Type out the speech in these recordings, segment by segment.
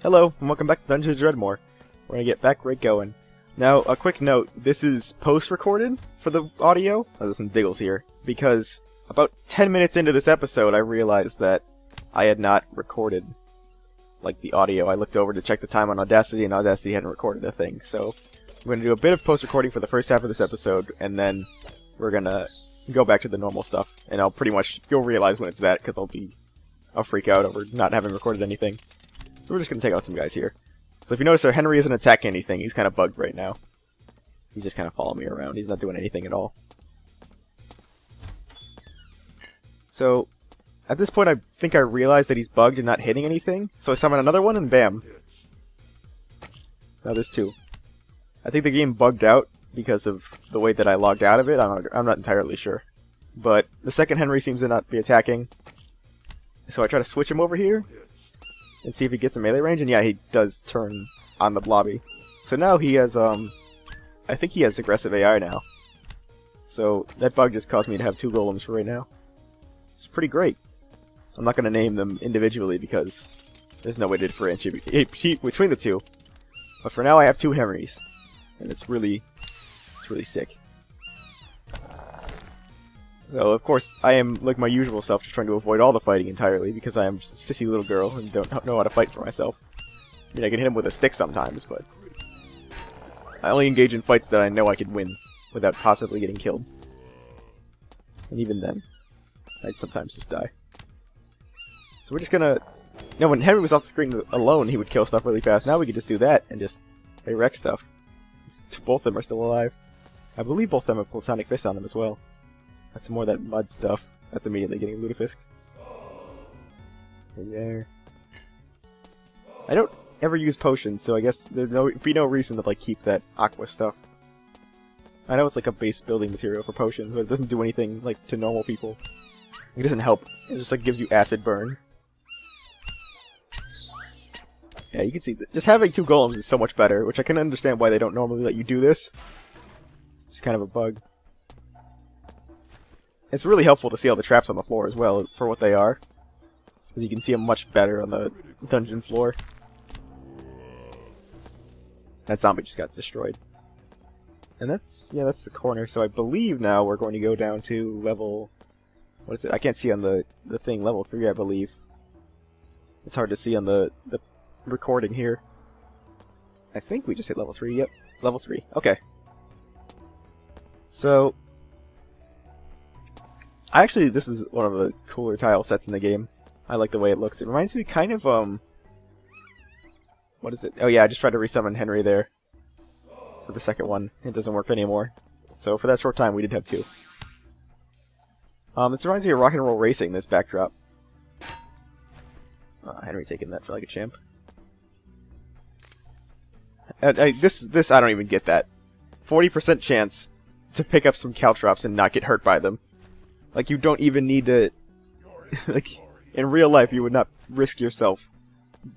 Hello, and welcome back to Dungeons & Dredmor. We're gonna get back right going. Now, a quick note, this is post-recorded for the audio. Oh, there's some diggles here, because about 10 minutes into this episode I realized that I had not recorded, like, the audio. I looked over to check the time on Audacity, and Audacity hadn't recorded a thing. So, we're gonna do a bit of post-recording for the first half of this episode, and then we're gonna go back to the normal stuff. And you'll realize when it's that, because I'll freak out over not having recorded anything. So we're just going to take out some guys here. So if you notice, Henry isn't attacking anything. He's kind of bugged right now. He's just kind of following me around. He's not doing anything at all. So, at this point I think I realized that he's bugged and not hitting anything. So I summon another one and bam. Now there's two. I think the game bugged out because of the way that I logged out of it. I'm not entirely sure. But the second Henry seems to not be attacking. So I try to switch him over here and see if he gets a melee range, and yeah, he does turn on the blobby. So now he has, I think he has aggressive AI now. So that bug just caused me to have two golems for right now. It's pretty great. I'm not going to name them individually because there's no way to differentiate between the two. But for now I have two Henrys, and it's really sick. So, of course, I am, like my usual self, just trying to avoid all the fighting entirely, because I am just a sissy little girl and don't know how to fight for myself. I mean, I can hit him with a stick sometimes, but I only engage in fights that I know I could win without possibly getting killed. And even then, I'd sometimes just die. So we're just gonna... You know, when Henry was off the screen alone, he would kill stuff really fast. Now we can just do that and just wreck stuff. Both of them are still alive. I believe both of them have Platonic Fist on them as well. That's more of that mud stuff. That's immediately getting Lutefisk. Right there. I don't ever use potions, so I guess there'd be no reason to like keep that aqua stuff. I know it's like a base building material for potions, but it doesn't do anything like to normal people. It doesn't help. It just like gives you acid burn. Yeah, you can see that just having two golems is so much better, which I can understand why they don't normally let you do this. It's kind of a bug. It's really helpful to see all the traps on the floor as well, for what they are. Because you can see them much better on the dungeon floor. That zombie just got destroyed. And that's the corner, so I believe now we're going to go down to level... What is it? I can't see on the thing. Level 3, I believe. It's hard to see on the recording here. I think we just hit level 3, yep. Level 3, okay. So... Actually, this is one of the cooler tile sets in the game. I like the way it looks. It reminds me kind of, what is it? Oh yeah, I just tried to resummon Henry there. For the second one. It doesn't work anymore. So for that short time, we did have two. This reminds me of Rock and Roll Racing, this backdrop. Henry taking that for like a champ. This I don't even get that. 40% chance to pick up some caltrops and not get hurt by them. Like, you don't even need to... like, in real life, you would not risk yourself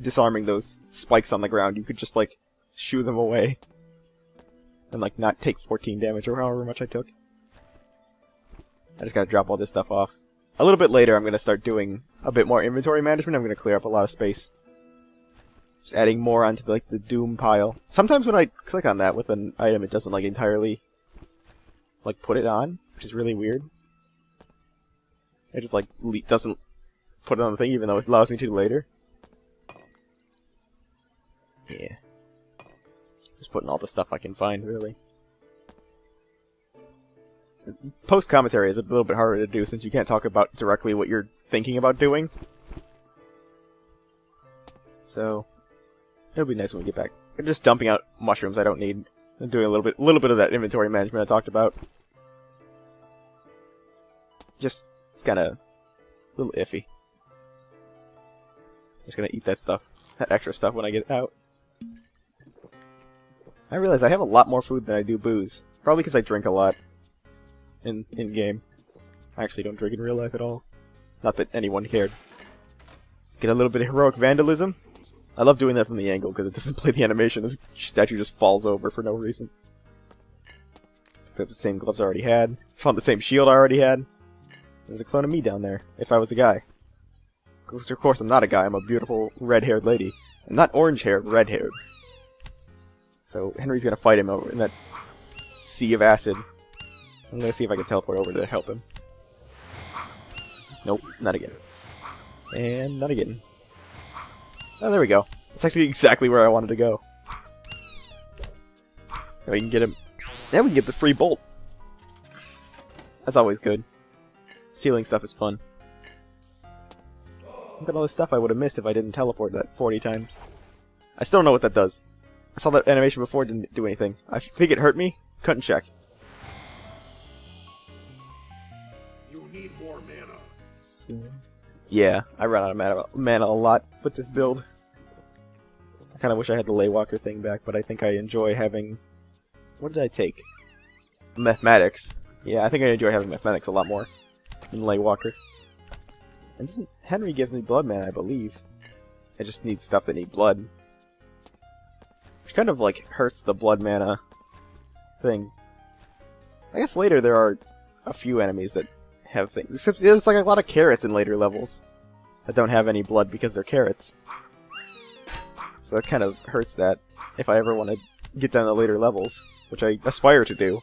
disarming those spikes on the ground. You could just, like, shoo them away. And, like, not take 14 damage or however much I took. I just gotta drop all this stuff off. A little bit later, I'm gonna start doing a bit more inventory management. I'm gonna clear up a lot of space. Just adding more onto, like, the Doom pile. Sometimes when I click on that with an item, it doesn't, like, entirely, like, put it on, which is really weird. It just, like, doesn't put it on the thing, even though it allows me to later. Yeah. Just putting all the stuff I can find, really. Post-commentary is a little bit harder to do, since you can't talk about directly what you're thinking about doing. So, it'll be nice when we get back. I'm just dumping out mushrooms I don't need. And doing a little bit of that inventory management I talked about. Just... It's kind of a little iffy. I'm just gonna eat that stuff, that extra stuff when I get out. I realize I have a lot more food than I do booze. Probably because I drink a lot in game. I actually don't drink in real life at all. Not that anyone cared. Let's get a little bit of heroic vandalism. I love doing that from the angle because it doesn't play the animation. The statue just falls over for no reason. Picked up the same gloves I already had. Found the same shield I already had. There's a clone of me down there, if I was a guy. Of course, I'm not a guy, I'm a beautiful red-haired lady. Not orange hair, red hair. So Henry's gonna fight him over in that sea of acid. I'm gonna see if I can teleport over to help him. Nope, not again. And not again. Oh, there we go. That's actually exactly where I wanted to go. Now we can get him. Now we can get the free bolt. That's always good. Stealing stuff is fun. Look at all this stuff I would have missed if I didn't teleport that 40 times. I still don't know what that does. I saw that animation before, it didn't do anything. I think it hurt me. Couldn't check. You need more mana. So, yeah, I run out of mana a lot with this build. I kind of wish I had the Laywalker thing back, but I think I enjoy having... What did I take? Mathematics. Yeah, I think I enjoy having mathematics a lot more than Laywalker. And doesn't Henry gives me blood mana, I believe. I just need stuff that need blood. Which kind of like hurts the blood mana thing. I guess later there are a few enemies that have things. Except there's like a lot of carrots in later levels that don't have any blood because they're carrots. So that kind of hurts that if I ever want to get down to later levels, which I aspire to do.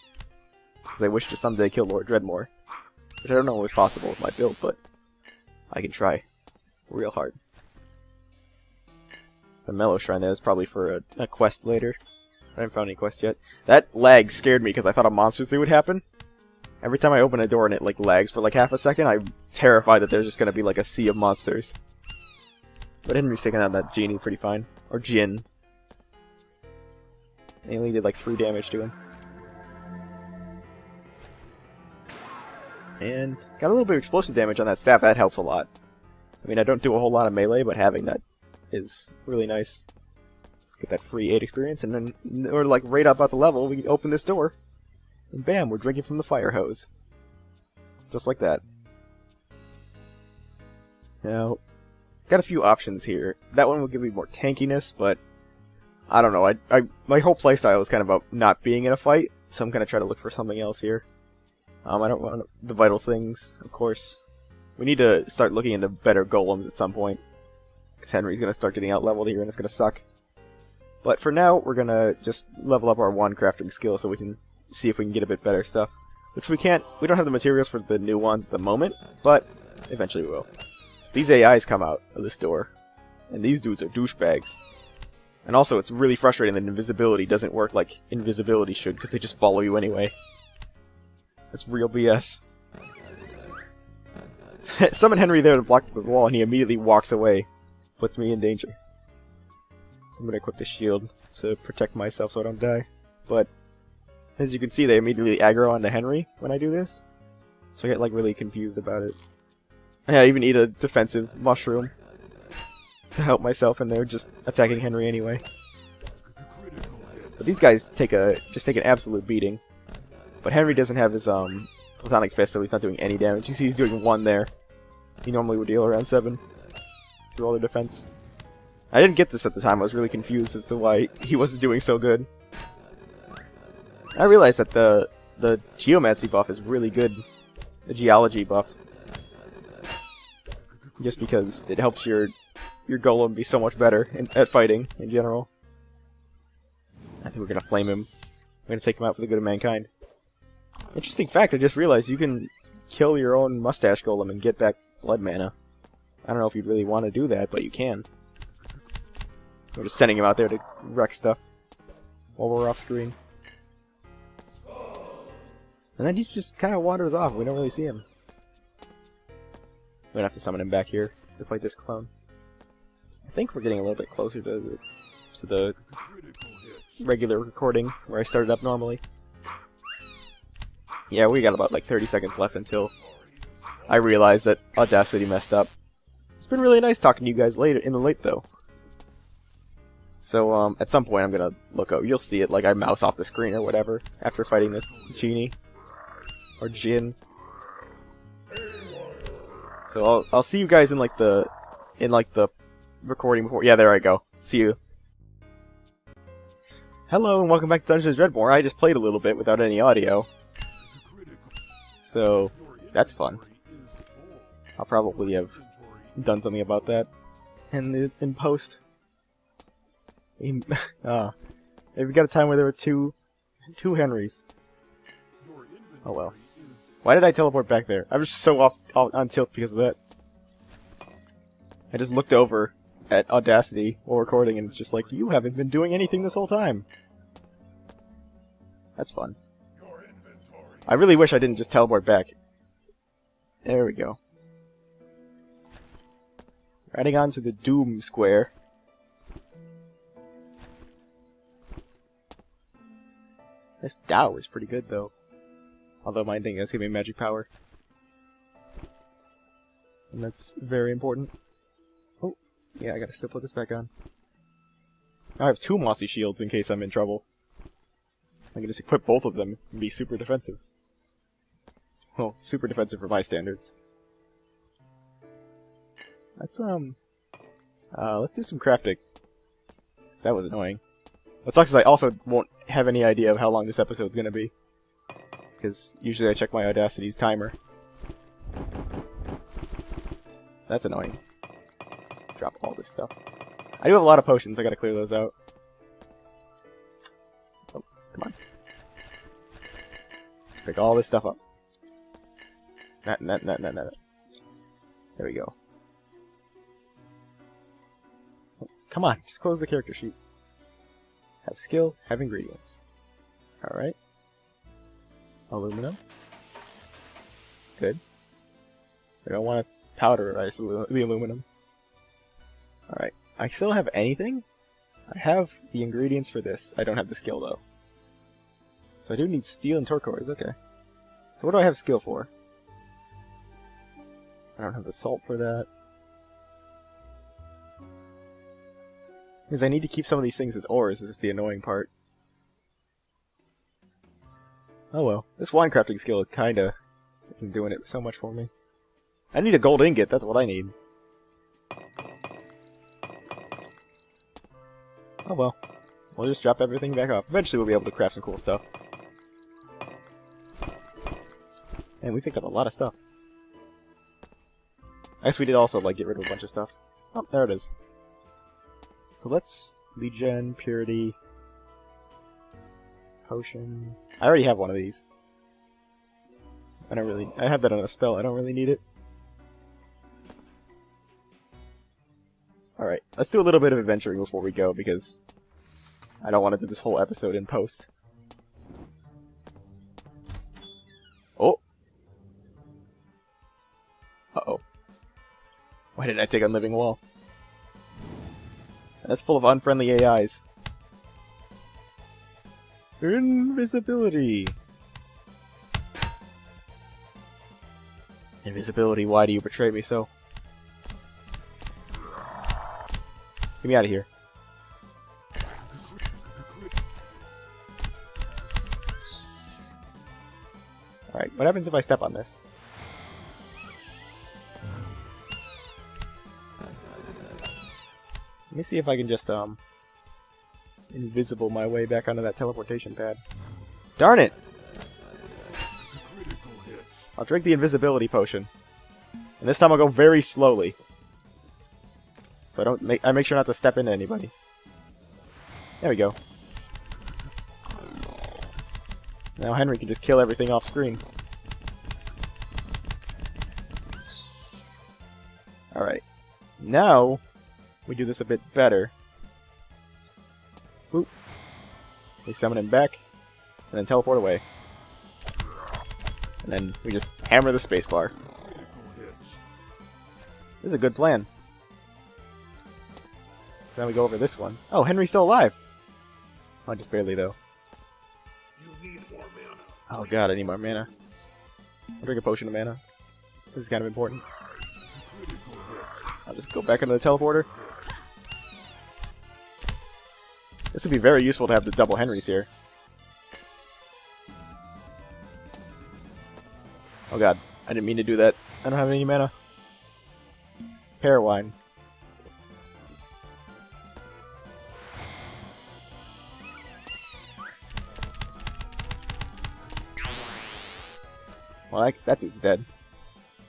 Because I wish to someday kill Lord Dredmor. Which I don't know if it's possible with my build, but I can try real hard. The Mellow Shrine there is probably for a quest later. I haven't found any quest yet. That lag scared me because I thought a monster zoo would happen. Every time I open a door and it like lags for like half a second, I'm terrified that there's just going to be like a sea of monsters. But Henry's taking out that genie pretty fine. Or Jin. He only did like 3 damage to him. And got a little bit of explosive damage on that staff, that helps a lot. I mean, I don't do a whole lot of melee, but having that is really nice. Get that free 8 experience, and then we're like right up at the level, we open this door, and bam, we're drinking from the fire hose. Just like that. Now, got a few options here. That one will give me more tankiness, but I don't know. My whole playstyle is kind of about not being in a fight, so I'm gonna try to look for something else here. I don't want the vital things, of course. We need to start looking into better golems at some point. Because Henry's going to start getting out-leveled here and it's going to suck. But for now, we're going to just level up our one crafting skill so we can see if we can get a bit better stuff. Which we can't. We don't have the materials for the new ones at the moment, but eventually we will. These AIs come out of this door. And these dudes are douchebags. And also, it's really frustrating that invisibility doesn't work like invisibility should, because they just follow you anyway. That's real BS. Summon Henry there to block the wall, and he immediately walks away. Puts me in danger. So I'm gonna equip the shield to protect myself so I don't die. But, as you can see, they immediately aggro onto Henry when I do this. So I get like really confused about it. And I even eat a defensive mushroom to help myself, and they're just attacking Henry anyway. But these guys just take an absolute beating. But Henry doesn't have his Platonic Fist, so he's not doing any damage. You see he's doing 1 there. He normally would deal around 7 through all the defense. I didn't get this at the time. I was really confused as to why he wasn't doing so good. I realized that the Geomancy buff is really good. The Geology buff. Just because it helps your golem be so much better at fighting in general. I think we're gonna flame him. We're gonna take him out for the good of mankind. Interesting fact, I just realized you can kill your own mustache golem and get back blood mana. I don't know if you'd really want to do that, but you can. We're just sending him out there to wreck stuff while we're off screen. And then he just kind of wanders off. We don't really see him. We're gonna have to summon him back here to fight this clone. I think we're getting a little bit closer to the regular recording where I started up normally. Yeah, we got about like 30 seconds left until I realized that Audacity messed up. It's been really nice talking to you guys later in the late though. So at some point I'm gonna look over. You'll see it like I mouse off the screen or whatever after fighting this genie or Jin. So I'll see you guys in like the recording before. Yeah, there I go. See you. Hello and welcome back to Dungeons & Dredmor. I just played a little bit without any audio. So, that's fun. I'll probably have done something about that in post. Maybe we got a time where there were two Henrys. Oh well. Why did I teleport back there? I was just so off on tilt because of that. I just looked over at Audacity while recording and it's just like, you haven't been doing anything this whole time. That's fun. I really wish I didn't just teleport back. There we go. Riding on to the Doom Square. This Dow is pretty good though. Although my thing is giving me magic power. And that's very important. Oh, yeah, I gotta still put this back on. Now I have 2 mossy shields in case I'm in trouble. I can just equip both of them and be super defensive. Well, super defensive for my standards. Let's do some crafting. That was annoying. What sucks is I also won't have any idea of how long this episode's gonna be. Because usually I check my Audacity's timer. That's annoying. Just drop all this stuff. I do have a lot of potions, I gotta clear those out. Oh, come on. Pick all this stuff up. Nah. There we go. Oh, come on, just close the character sheet. Have skill, have ingredients. Alright. Aluminum. Good. I don't want to powderize the aluminum. Alright. I still have anything? I have the ingredients for this. I don't have the skill though. So I do need steel and turquoise, okay. So what do I have skill for? I don't have the salt for that. Because I need to keep some of these things as ores, is the annoying part. Oh well. This wine crafting skill kinda isn't doing it so much for me. I need a gold ingot, that's what I need. Oh well. We'll just drop everything back off. Eventually we'll be able to craft some cool stuff. And we picked up a lot of stuff. I guess we did also, like, get rid of a bunch of stuff. Oh, there it is. So let's... Regen, Purity... Potion... I already have one of these. I have that on a spell, I don't really need it. Alright, let's do a little bit of adventuring before we go, because... I don't want to do this whole episode in post. Oh! Uh-oh. Why didn't I take Unliving Wall? That's full of unfriendly AIs. Invisibility! Invisibility, why do you betray me so? Get me out of here. Alright, what happens if I step on this? Let me see if I can just, invisible my way back onto that teleportation pad. Darn it! I'll drink the invisibility potion. And this time I'll go very slowly. So I make sure not to step into anybody. There we go. Now Henry can just kill everything off screen. Alright. Now... we do this a bit better. Boop. We summon him back, and then teleport away. And then we just hammer the spacebar. This is a good plan. So now we go over this one. Oh, Henry's still alive! Oh, just barely, though. You need more mana. Oh god, I need more mana. I'll drink a potion of mana. This is kind of important. I'll just go back into the teleporter. This would be very useful to have the double Henrys here. Oh god, I didn't mean to do that. I don't have any mana. Pear wine. Well, that dude's dead.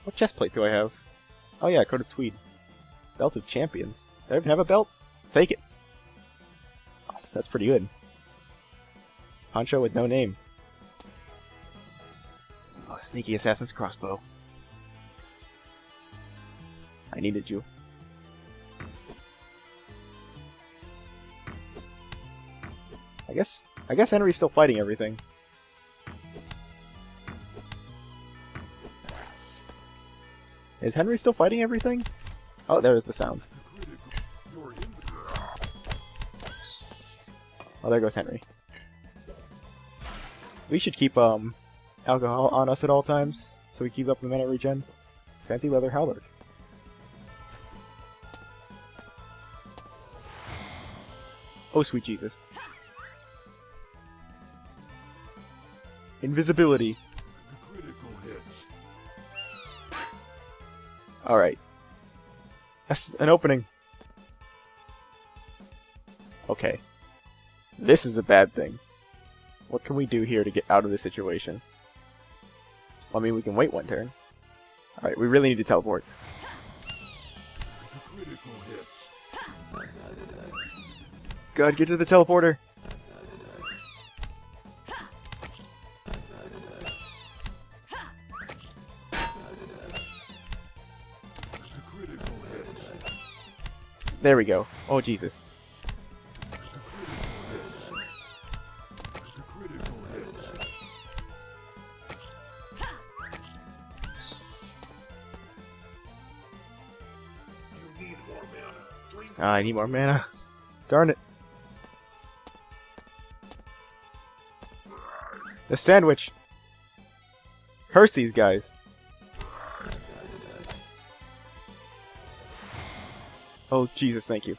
What chestplate do I have? Oh yeah, coat of tweed. Belt of champions. Do I even have a belt? Take it. That's pretty good. Poncho with no name. Oh, sneaky assassin's crossbow. I needed you. I guess Henry's still fighting everything. Is Henry still fighting everything? Oh, there's the sounds. Oh, there goes Henry. We should keep alcohol on us at all times, so we keep up the mana regen. Fancy leather halberd. Oh, sweet Jesus. Invisibility. Alright. That's an opening. Okay. This is a bad thing. What can we do here to get out of this situation? Well, I mean, we can wait one turn. Alright, we really need to teleport. God, get to the teleporter! There we go. Oh, Jesus. I need more mana. Darn it. The sandwich! Curse these guys. Oh, Jesus, thank you.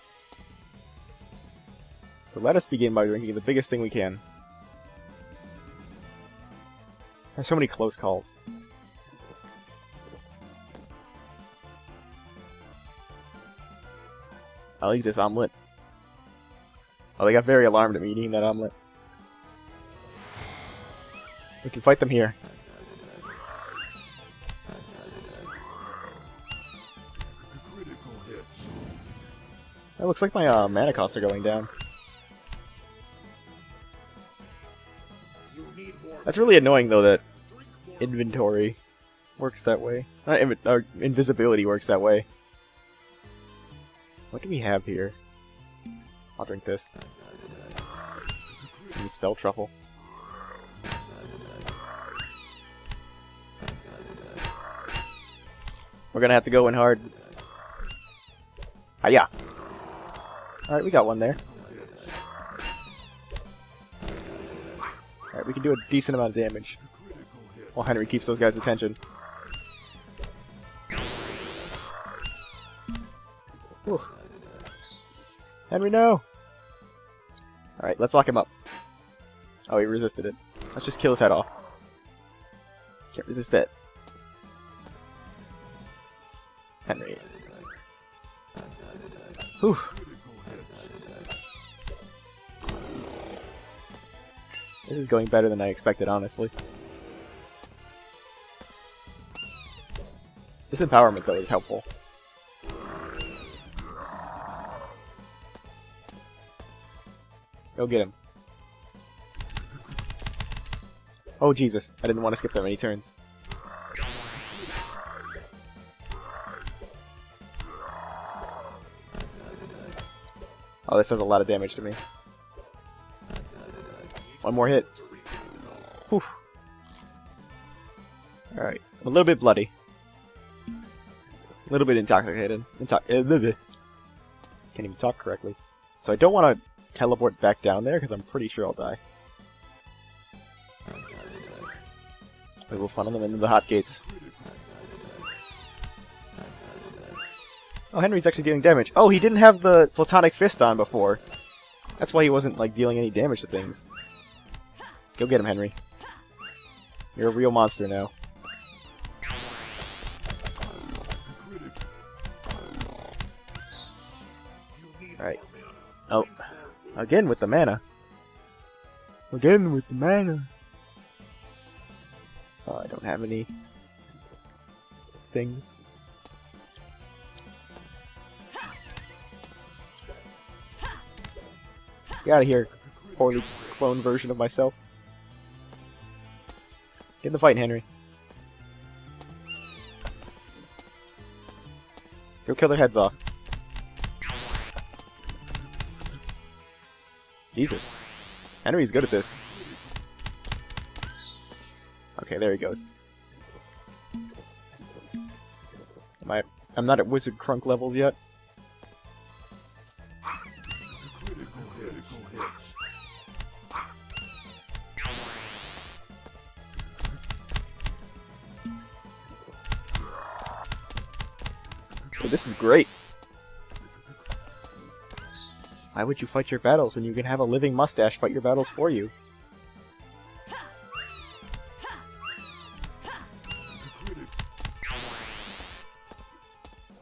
So let us begin by drinking the biggest thing we can. There's so many close calls. I'll eat this omelet. Oh, they got very alarmed at me eating that omelet. We can fight them here. It looks like my mana costs are going down. That's really annoying, though, that inventory works that way. Not invisibility works that way. What do we have here? I'll drink this. Use spell truffle. We're gonna have to go in hard. Hiya! Alright, we got one there. Alright, we can do a decent amount of damage. While Henry keeps those guys' attention. Whew. Henry, no! Alright, let's lock him up. Oh, he resisted it. Let's just kill his head off. Can't resist that. Henry. Whew. This is going better than I expected, honestly. This empowerment, though, is helpful. Go get him. Oh, Jesus. I didn't want to skip that many turns. Oh, this does a lot of damage to me. One more hit. Whew. Alright. I'm a little bit bloody. A little bit intoxicated. Can't even talk correctly. So I don't want to teleport back down there, because I'm pretty sure I'll die. We will funnel them into the hot gates. Oh, Henry's actually dealing damage. Oh, he didn't have the Platonic Fist on before. That's why he wasn't, like, dealing any damage to things. Go get him, Henry. You're a real monster now. Alright. Oh. Again with the mana. Again with the mana. Oh, I don't have any things. Get out of here, poorly cloned version of myself. Get in the fight, Henry. Go kill their heads off. Jesus. Henry's good at this. Okay, there he goes. I'm not at Wizard Crunk levels yet. So this is great. Why would you fight your battles when you can have a living mustache fight your battles for you?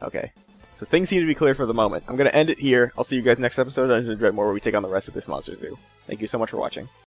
Okay. So things seem to be clear for the moment. I'm going to end it here. I'll see you guys next episode of Dredmor where we take on the rest of this Monster Zoo. Thank you so much for watching.